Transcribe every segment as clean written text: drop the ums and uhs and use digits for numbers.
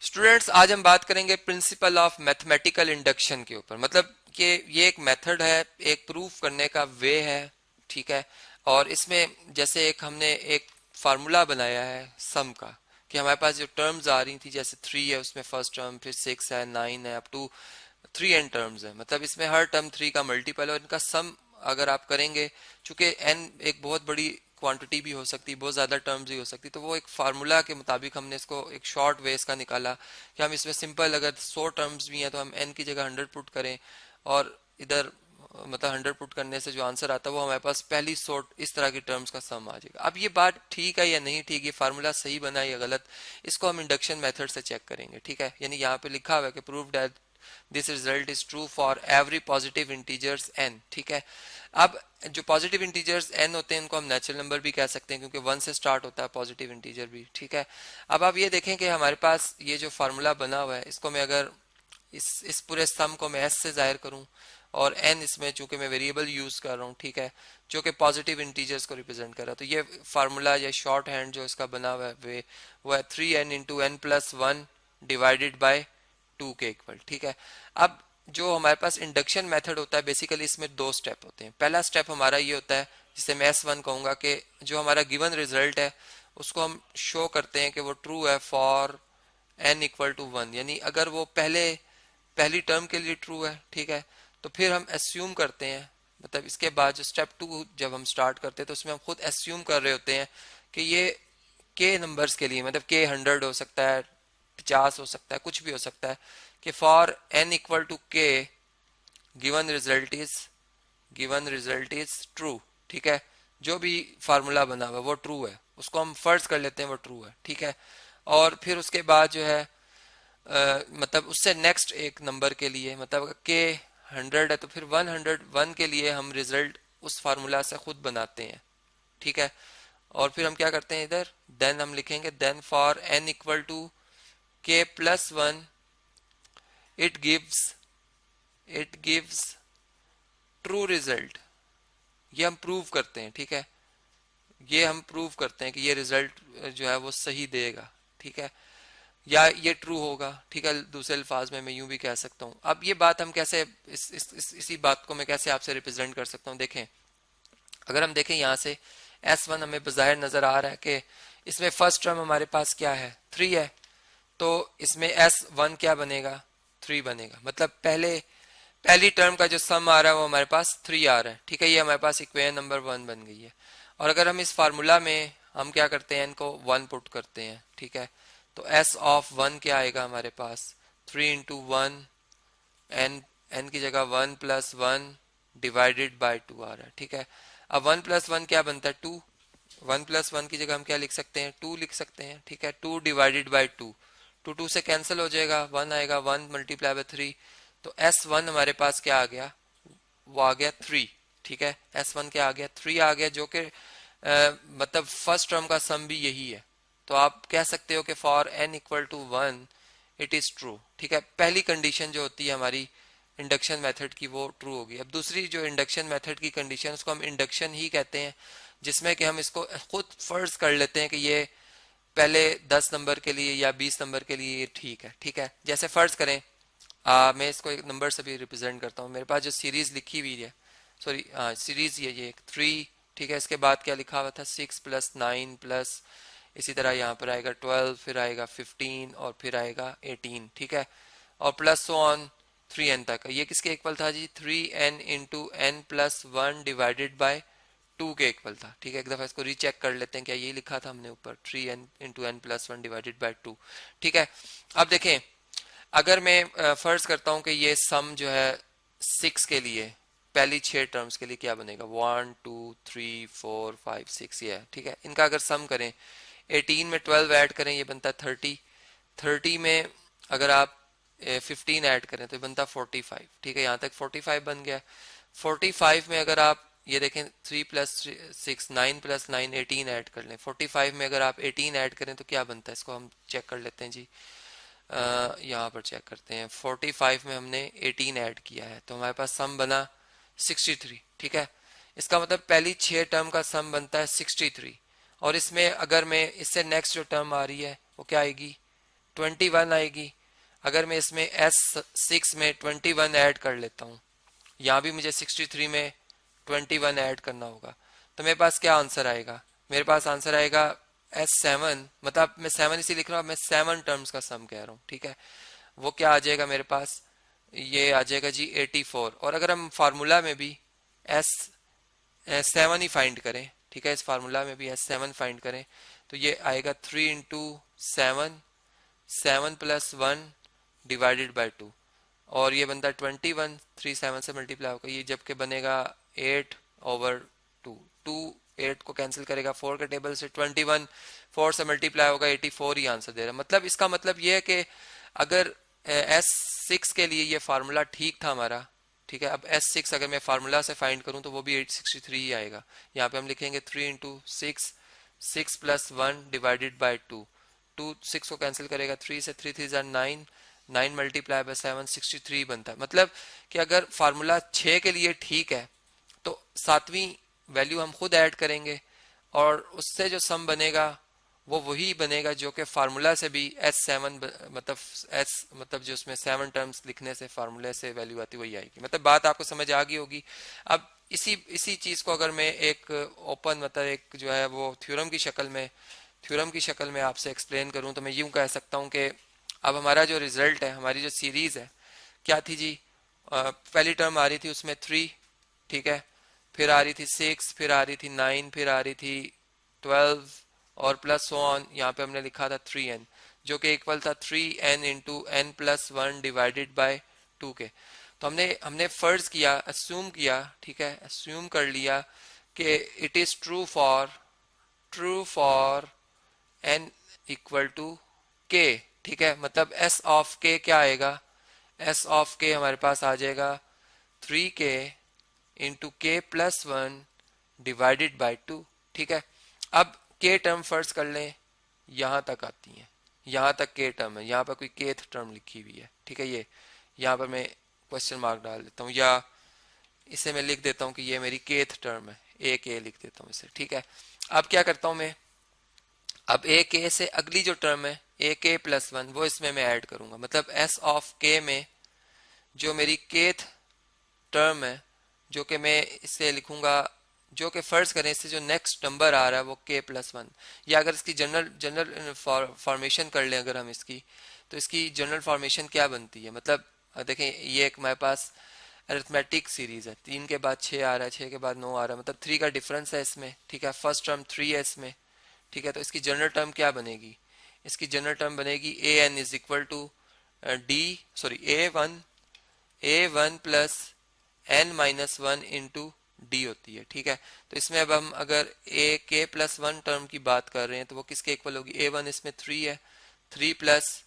Students, आज हम बात करेंगे प्रिंसिपल ऑफ मैथमेटिकल इंडक्शन के ऊपर। मतलब कि ये एक मेथड है, एक प्रूफ करने का वे है, ठीक है। और इसमें जैसे एक हमने एक फार्मूला बनाया है सम का, कि हमारे पास जो टर्म्स आ रही थी, जैसे 3 है उसमें फर्स्ट टर्म, फिर 6 है, 9 है, अप टू 3n टर्म्स है। मतलब इसमें हर टर्म 3 का मल्टीपल है और इनका सम अगर आप करेंगे, चूंकि n एक बहुत बड़ी क्वांटिटी भी हो सकती है, बहुत ज़्यादा टर्म्स भी हो सकती है, तो वो एक फार्मूला के मुताबिक हमने इसको एक शॉर्ट वे इसका निकाला कि हम इसमें सिंपल अगर 100 टर्म्स भी हैं तो हम n की जगह 100 पुट करें, और इधर मतलब 100 पुट करने से जो आंसर आता है वो हमारे पास पहली 100 इस तरह की टर्म्स का सम आ जाएगा। अब ये बात ठीक है या नहीं ठीक, ये फार्मूला सही बना या गलत, इसको हम इंडक्शन मेथड से चेक करेंगे, ठीक है। यानी यहाँ पे लिखा हुआ है कि prove that this result is true for every positive integers n, ठीक है। अब जो पॉजिटिव इंटीजर्स n होते हैं इनको हम नेचुरल नंबर भी कह सकते हैं, क्योंकि 1 से स्टार्ट होता है पॉजिटिव इंटीजर भी, ठीक है। अब आप ये देखें कि हमारे पास ये जो फार्मूला बना हुआ है, इसको मैं अगर इस पूरे सम को मैं s से जाहिर करूं, और n इसमें चूंकि मैं वेरिएबल यूज कर रहा हूं, ठीक है, जो कि पॉजिटिव इंटीजर्स को रिप्रेजेंट कर रहा है, तो ये फार्मूला या शॉर्ट हैंड जो इसका बना हुआ है वो है 3n into n plus 1 divided by 2 के इक्वल, ठीक है। अब जो हमारे पास इंडक्शन मेथड होता है, बेसिकली इसमें दो स्टेप होते हैं। पहला स्टेप हमारा ये होता है, जिसे मैं S1 कहूंगा, कि जो हमारा गिवन रिजल्ट है उसको हम शो करते हैं कि वो ट्रू है फॉर n इक्वल टू 1, यानी अगर वो पहली टर्म के लिए ट्रू है, ठीक है, तो फिर हम एस्यूम करते हैं, मतलब इसके बाद जो स्टेप 2 जब हम स्टार्ट करते हैं तो उसमें हम खुद एस्यूम कर रहे होते हैं कि ये k नंबर्स के लिए, मतलब k 100 हो सकता है, 50 हो सकता है, कुछ भी हो सकता है, कि for n equal to k given result is true, ठीक है। जो भी फार्मूला बना हुआ वो ट्रू है, उसको हम फर्ज कर लेते हैं वो ट्रू है, ठीक है। और फिर उसके बाद जो है मतलब उससे नेक्स्ट एक नंबर के लिए, मतलब के 100 है तो फिर 101 के लिए हम रिजल्ट उस फार्मूला से खुद बनाते हैं, ठीक है। और फिर हम क्या करते हैं, इधर देन हम लिखेंगे then for n equal to k plus 1 it gives true result. ये हम प्रूव करते हैं, ठीक है, ये हम प्रूव करते हैं कि ये रिजल्ट जो है वो सही देगा, ठीक है, या ये ट्रू होगा, ठीक है। दूसरे अल्फाज में मैं यूं भी कह सकता हूं। अब ये बात हम कैसे इसी बात को मैं कैसे आपसे रिप्रेजेंट कर सकता हूं, देखें। अगर हम देखें यहाँ से S1 हमें बज़ाहिर नजर आ रहा है कि इसमें फर्स्ट टर्म हमारे पास क्या है, 3 है, तो इसमें S1 क्या बनेगा, 3 बनेगा। मतलब पहली टर्म का जो सम आ रहा है वो हमारे पास 3 आ रहा है, ठीक है। ये हमारे पास इक्वेशन नंबर 1 बन गई है। और अगर हम इस फार्मूला में हम क्या करते हैं, इनको 1 पुट करते हैं, ठीक है, तो S ऑफ 1 क्या आएगा हमारे पास, 3 इंटू 1, n की जगह 1 प्लस 1 डिवाइडेड बाई 2 आ रहा है, ठीक है। अब 1 प्लस 1 क्या बनता है, 2। 1 प्लस 1 की जगह हम क्या लिख सकते हैं, 2 लिख सकते हैं, ठीक है। 2 डिवाइडेड बाई 2, 2 से कैंसिल हो जाएगा, 1 आएगा, 1 मल्टीप्लाई बाई 3, तो S1 हमारे पास क्या आ गया, वो आ गया 3, ठीक है। S1 क्या आ गया, 3 आ गया, जो कि मतलब फर्स्ट टर्म का सम भी यही है। तो आप कह सकते हो कि for n equal to 1 it is true, ठीक है। पहली कंडीशन जो होती है हमारी इंडक्शन मेथड की वो ट्रू होगी। अब दूसरी जो इंडक्शन मेथड की कंडीशन, उसको हम इंडक्शन ही कहते हैं, जिसमें कि हम इसको खुद फर्ज कर लेते हैं कि ये पहले 10 नंबर के लिए या 20 नंबर के लिए ये ठीक है, ठीक है। जैसे फर्ज करें, मैं इसको एक नंबर से भी रिप्रेजेंट करता हूँ। मेरे पास जो सीरीज लिखी हुई है, सॉरी सीरीज ये 3, ठीक है। इसके बाद क्या लिखा हुआ था, 6 प्लस 9 प्लस, इसी तरह यहाँ पर आएगा 12, फिर आएगा 15 और फिर आएगा 18, ठीक है, और प्लस सो ऑन 3n तक। ये किसके इक्वल था जी, 3n into n plus 1 divided by 2 के इक्वल था, ठीक है। एक दफा इसको रीचेक कर लेते हैं, क्या ये लिखा था हमने ऊपर, 3n into n plus 1 divided by 2, ठीक है। अब देखें, अगर मैं फर्ज करता हूं कि ये सम जो है 6 के लिए, पहली 6 टर्म्स के लिए क्या बनेगा, 1 2 3 4 5 6 ये है, ठीक है। इनका अगर सम करें, 18 में 12 ऐड करें, ये बनता है 30, 30 में अगर आप 15 ऐड करें तो ये बनता है 45, ठीक है। यहाँ तक 45 बन गया। 45 में अगर आप ये देखें, 3 प्लस 6 9 प्लस 9 18 ऐड कर लें, 45 में अगर आप 18 ऐड करें तो क्या बनता है, इसको हम चेक कर लेते हैं जी। यहाँ पर चेक करते हैं, 45 में हमने 18 ऐड किया है तो हमारे पास सम बना 63, ठीक है। इसका मतलब पहली 6 टर्म का सम बनता है 63, और इसमें अगर मैं इससे नेक्स्ट जो टर्म आ रही है वो क्या आएगी, 21 आएगी। अगर मैं इसमें S6 में 21 ऐड कर लेता हूँ, यहाँ भी मुझे 63 में 21 ऐड करना होगा, तो मेरे पास क्या आंसर आएगा? मेरे पास आंसर आएगा S7, मतलब मैं 7 इसी लिख रहा हूँ, मैं 7 टर्म्स का सम कह रहा हूँ, ठीक है। वो क्या आ जाएगा मेरे पास? ये आ जाएगा जी 84। और अगर हम फार्मूला में भी S7 ही फाइंड करें, ठीक है, इस फार्मूला में भी S7 फाइंड करें, तो ये आएगा 3 इंटू 7, 7 प्लस 1 डिवाइडेड बाई 2, और ये बनता है 21, 3 7 से मल्टीप्लाई होगा, ये जबकि बनेगा 8/2। 2 8 को कैंसिल करेगा 4 के टेबल से, 21 4 से मल्टीप्लाई होगा, 84 ही आंसर दे रहा है। मतलब इसका मतलब ये है कि अगर S6 के लिए ये फार्मूला ठीक था हमारा, ठीक है। अब S6 अगर मैं फार्मूला से फाइंड करूं तो वो भी 863 ही आएगा। यहाँ पे हम लिखेंगे 3 इंटू 6, 6 प्लस 1 डिवाइडेड बाई 2, 2 6 को कैंसिल करेगा, 3 से 3 3 9, 9 मल्टीप्लाई बाय 7, 63 बनता है। मतलब कि अगर फार्मूला 6 के लिए ठीक है तो सातवीं वैल्यू हम खुद ऐड करेंगे और उससे जो सम बनेगा वो वही बनेगा जो कि फार्मूला से भी S7 मतलब मतलब जो उसमें 7 टर्म्स लिखने से फार्मूले से वैल्यू आती वही आएगी। मतलब बात आपको समझ आ गई होगी। अब इसी चीज को अगर मैं एक ओपन मतलब एक जो है वो थ्योरम की शक्ल में आपसे एक्सप्लेन करूं तो मैं यूं कह सकता हूं कि अब हमारा जो रिजल्ट है, हमारी जो सीरीज है क्या थी जी? पहली टर्म आ रही थी उसमें 3, ठीक है, फिर आ रही थी 6, फिर आ रही थी 9, फिर आ रही थी 12 और प्लस सो ऑन। यहाँ पे हमने लिखा था 3n जो कि इक्वल था 3n into n plus 1 divided by 2 के। तो हमने फर्ज किया, अस्यूम किया, ठीक है, अस्यूम कर लिया कि it is true for n equal to k, ठीक है। मतलब s ऑफ k क्या आएगा? s ऑफ k हमारे पास आ जाएगा 3k into k plus 1 divided by 2, ठीक है। अब k टर्म फर्स्ट कर लें, यहां तक आती है, यहां तक k टर्म है, यहां पर कोई kth टर्म लिखी हुई है, ठीक है। ये यहां पर मैं क्वेश्चन मार्क डाल देता हूँ या इसे मैं लिख देता हूँ कि ये मेरी kth टर्म है, a k लिख देता हूँ इसे, ठीक है। अब क्या करता हूँ मैं, अब a k से अगली जो टर्म है a k प्लस 1 वो इसमें मैं ऐड करूंगा। मतलब s ऑफ k में जो मेरी kth टर्म है, जो कि मैं इसे लिखूंगा, जो कि फर्ज करें इससे जो नेक्स्ट नंबर आ रहा है वो k प्लस 1, या अगर इसकी जनरल फॉर्मेशन कर लें अगर हम इसकी, तो इसकी जनरल फॉर्मेशन क्या बनती है? मतलब देखें ये एक हमारे पास अरिथमेटिक सीरीज है, 3 के बाद 6 आ रहा है, 6 के बाद 9 आ रहा है, मतलब 3 का डिफरेंस है इसमें, ठीक है। फर्स्ट टर्म 3 है इसमें, ठीक है। तो इसकी जनरल टर्म क्या बनेगी? इसकी जनरल टर्म बनेगी an is equal to a1 plus n minus 1 into d होती है, ठीक है। तो इसमें अब हम अगर a k प्लस 1 टर्म की बात कर रहे हैं तो वो किसके इक्वल होगी? a1 इसमें 3 है, 3 प्लस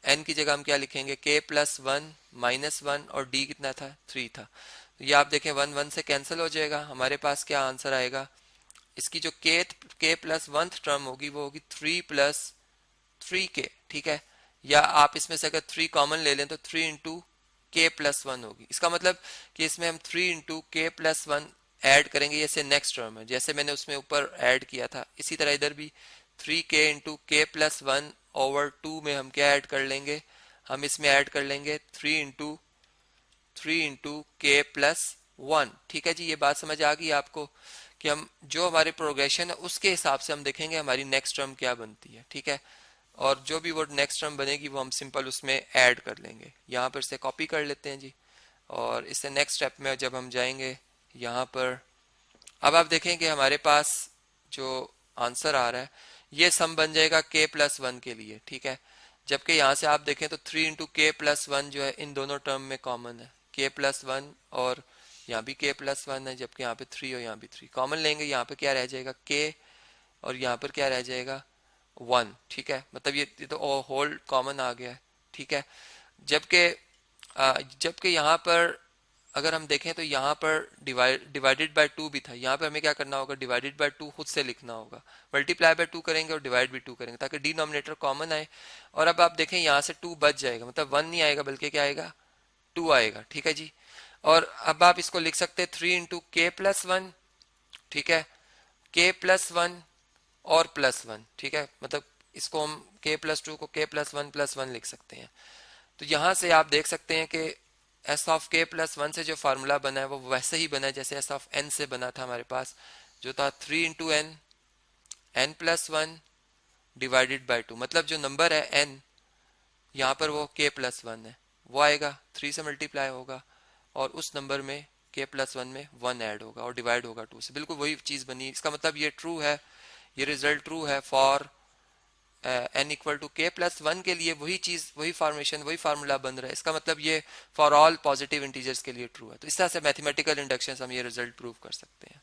n की जगह हम क्या लिखेंगे? k प्लस 1 माइनस 1 और d कितना था? 3 था। तो ये आप देखें 1 1 से कैंसिल हो जाएगा, हमारे पास क्या आंसर आएगा? इसकी जो k प्लस 1 टर्म होगी वो होगी 3 प्लस 3k, ठीक है। या आप इसमें से अगर 3 कॉमन ले लें तो 3 इंटू k प्लस 1 होगी। इसका मतलब कि इसमें हम 3 इंटू k प्लस 1 ऐड करेंगे, ये से नेक्स्ट टर्म है, जैसे मैंने उसमें ऊपर ऐड किया था इसी तरह इधर भी 3k into k plus 1 over 2 में हम क्या ऐड कर लेंगे? हम इसमें ऐड कर लेंगे 3 इंटू k प्लस 1, ठीक है जी। ये बात समझ आ गई आपको कि हम जो हमारे प्रोग्रेशन है उसके हिसाब से हम देखेंगे हमारी नेक्स्ट टर्म क्या बनती है, ठीक है। और जो भी वो नेक्स्ट टर्म बनेगी वो हम सिंपल उसमें ऐड कर लेंगे। यहाँ पर से कॉपी कर लेते हैं जी, और इससे नेक्स्ट स्टेप में जब हम जाएंगे यहाँ पर, अब आप देखें कि हमारे पास जो आंसर आ रहा है ये सम बन जाएगा k प्लस 1 के लिए, ठीक है। जबकि यहाँ से आप देखें तो 3 इंटू k प्लस 1 जो है इन दोनों टर्म में कॉमन है, k प्लस 1 और यहाँ भी k प्लस 1 है, जबकि यहाँ पे 3 और यहाँ भी 3 कॉमन लेंगे, यहाँ पे क्या रह जाएगा? k और यहाँ पर क्या रह जाएगा? 1, ठीक है। मतलब ये तो होल कॉमन आ गया है, ठीक है। जबकि यहाँ पर अगर हम देखें तो यहाँ पर डिवाइडेड बाय 2 भी था, यहाँ पर हमें क्या करना होगा? डिवाइडेड बाय 2 खुद से लिखना होगा, मल्टीप्लाई बाय 2 करेंगे और डिवाइड भी 2 करेंगे ताकि डिनोमिनेटर कॉमन आए। और अब आप देखें यहाँ से 2 बच जाएगा, मतलब 1 नहीं आएगा बल्कि क्या आएगा? 2 आएगा, ठीक है जी। और अब आप इसको लिख सकते हैं 3 इंटू k प्लस 1, ठीक है, k प्लस 1 और प्लस 1, ठीक है। मतलब इसको हम k+2 को k+1+1 लिख सकते हैं। तो यहाँ से आप देख सकते हैं कि एस ऑफ k+1 से जो फार्मूला बना है वो वैसे ही बना है जैसे एस ऑफ n से बना था हमारे पास, जो था 3 × n+1 डिवाइडेड बाई 2। मतलब जो नंबर है n यहाँ पर वो k+1 है, वो आएगा 3 से मल्टीप्लाई होगा और उस नंबर में k+1 में 1 ऐड होगा और डिवाइड होगा 2 से। बिल्कुल वही चीज बनी। इसका मतलब ये ट्रू है, ये रिजल्ट ट्रू है for n equal to k+1 के लिए। वही चीज, वही फॉर्मेशन, वही फार्मूला बन रहा है। इसका मतलब ये फॉर ऑल पॉजिटिव इंटीजर्स के लिए ट्रू है। तो इस तरह से मैथमेटिकल इंडक्शन हम ये रिजल्ट प्रूव कर सकते हैं।